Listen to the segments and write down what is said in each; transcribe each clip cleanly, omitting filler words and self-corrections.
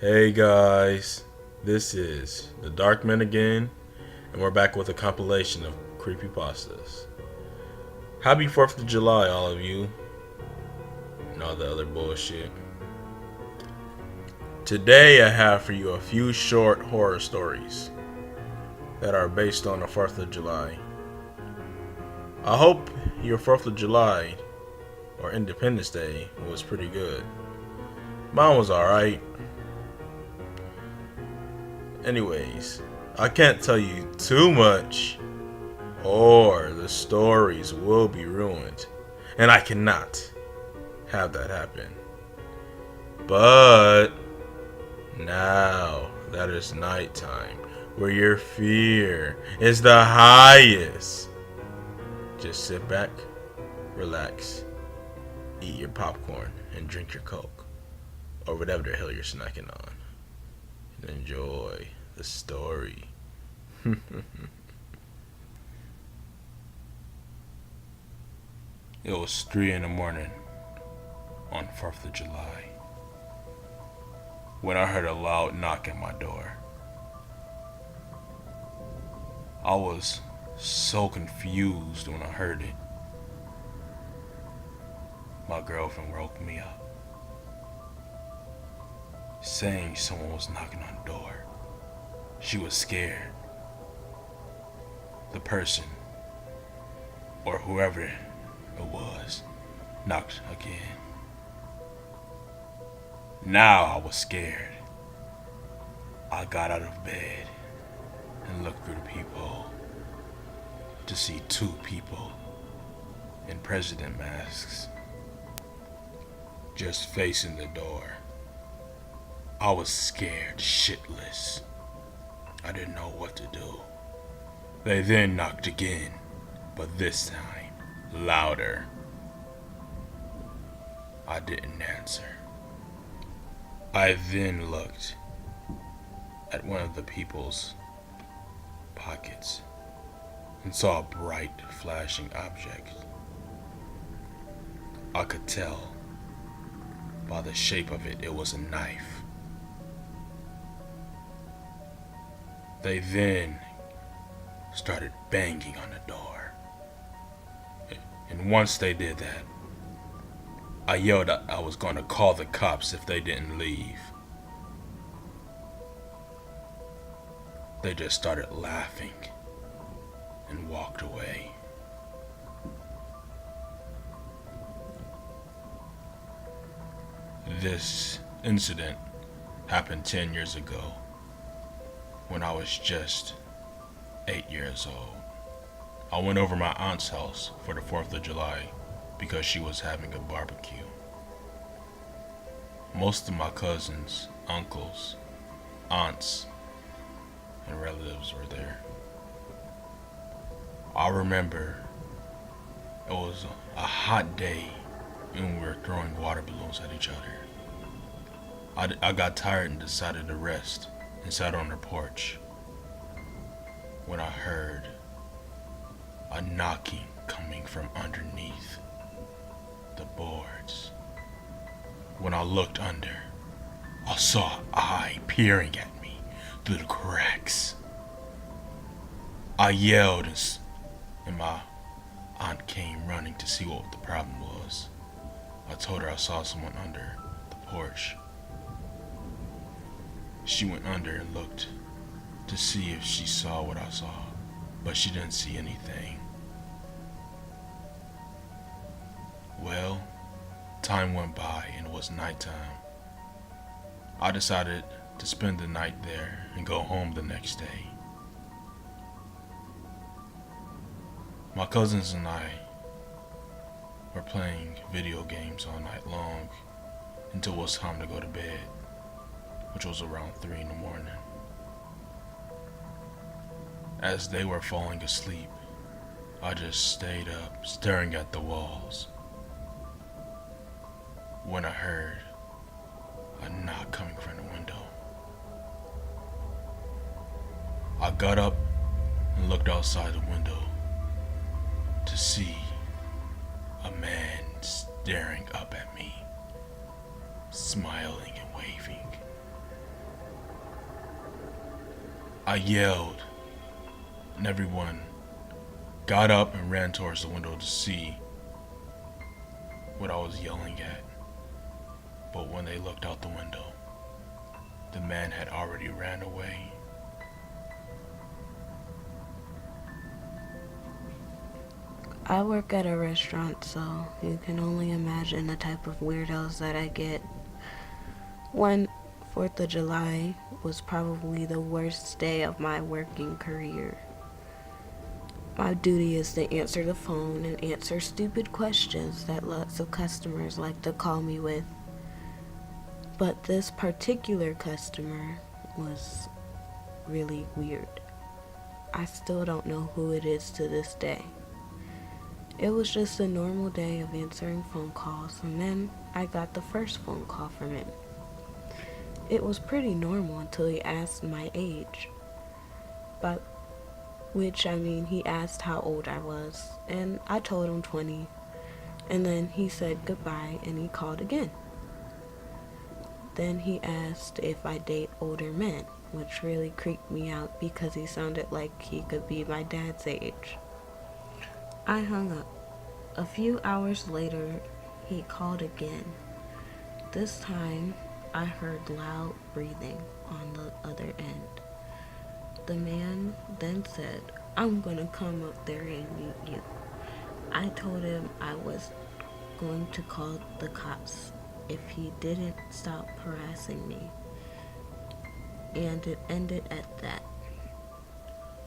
Hey guys, this is The Dark Men again, and we're back with a compilation of creepypastas. Happy 4th of July, all of you, and all the other bullshit. Today I have for you a few short horror stories that are based on the 4th of July. I hope your 4th of July or Independence Day was pretty good. Mine was alright. Anyways, I can't tell you too much or the stories will be ruined. And I cannot have that happen. But now that it's nighttime, where your fear is the highest, just sit back, relax, eat your popcorn, and drink your Coke, or whatever the hell you're snacking on, and enjoy the story. It was 3 in the morning on 4th of July when I heard a loud knock at my door. I was so confused when I heard it. My girlfriend woke me up, saying someone was knocking on the door. She was scared. The person, or whoever it was, knocked again. Now I was scared. I got out of bed and looked through the peephole to see two people in president masks just facing the door. I was scared shitless. I didn't know what to do. They then knocked again, but this time louder. I didn't answer. I then looked at one of the people's pockets and saw a bright flashing object. I could tell by the shape of it was a knife. They then started banging on the door. And once they did that, I yelled I was going to call the cops if they didn't leave. They just started laughing and walked away. This incident happened 10 years ago when I was just 8 years old. I went over my aunt's house for the 4th of July because she was having a barbecue. Most of my cousins, uncles, aunts, and relatives were there. I remember it was a hot day and we were throwing water balloons at each other. I got tired and decided to rest and sat on the porch when I heard a knocking coming from underneath the boards. When I looked under, I saw an eye peering at me through the cracks. I yelled and my aunt came running to see what the problem was. I told her I saw someone under the porch. She went under and looked to see if she saw what I saw, but she didn't see anything. Well, time went by and it was nighttime. I decided to spend the night there and go home the next day. My cousins and I were playing video games all night long until it was time to go to bed, which was around 3 in the morning. As they were falling asleep, I just stayed up staring at the walls when I heard a knock coming from the window. I got up and looked outside the window to see a man staring up at me, smiling and waving. I yelled, and everyone got up and ran towards the window to see what I was yelling at. But when they looked out the window, the man had already ran away. I work at a restaurant, so you can only imagine the type of weirdos that I get. One 4th of July was probably the worst day of my working career. My duty is to answer the phone and answer stupid questions that lots of customers like to call me with. But this particular customer was really weird. I still don't know who it is to this day. It was just a normal day of answering phone calls, and then I got the first phone call from him. It was pretty normal until he asked my age. By which I mean he asked how old I was, and I told him 20. And then he said goodbye and he called again. Then he asked if I date older men, which really creeped me out because he sounded like he could be my dad's age. I hung up. A few hours later, he called again. This time, I heard loud breathing on the other end. The man then said, "I'm gonna come up there and meet you." I told him I was going to call the cops if he didn't stop harassing me. And it ended at that.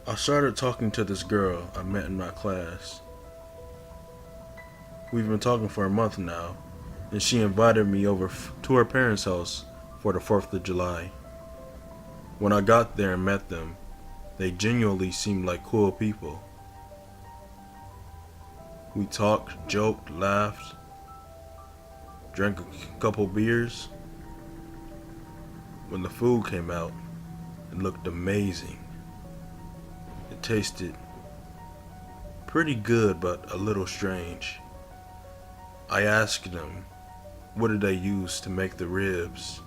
I started talking to this girl I met in my class. We've been talking for a month now, and she invited me over to her parents' house for the 4th of July. When I got there and met them, they genuinely seemed like cool people. We talked, joked, laughed, drank a couple beers. When the food came out, it looked amazing. It tasted pretty good, but a little strange. I asked them, what did they use to make the ribs?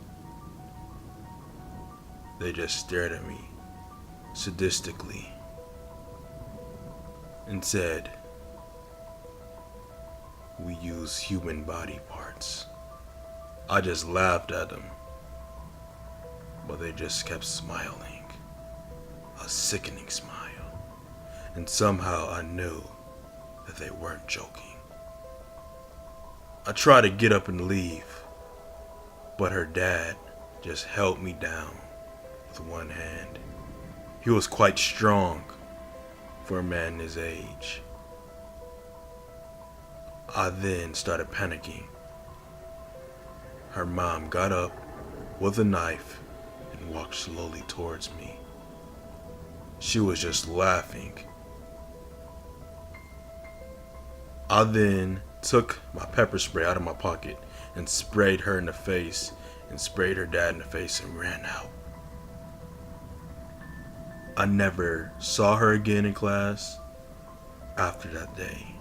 They just stared at me sadistically and said, "We use human body parts." I just laughed at them, but they just kept smiling, a sickening smile, and somehow I knew that they weren't joking. I tried to get up and leave, but her dad just held me down with one hand. He was quite strong for a man his age. I then started panicking. Her mom got up with a knife and walked slowly towards me. She was just laughing. I then took my pepper spray out of my pocket and sprayed her in the face and sprayed her dad in the face and ran out. I never saw her again in class after that day.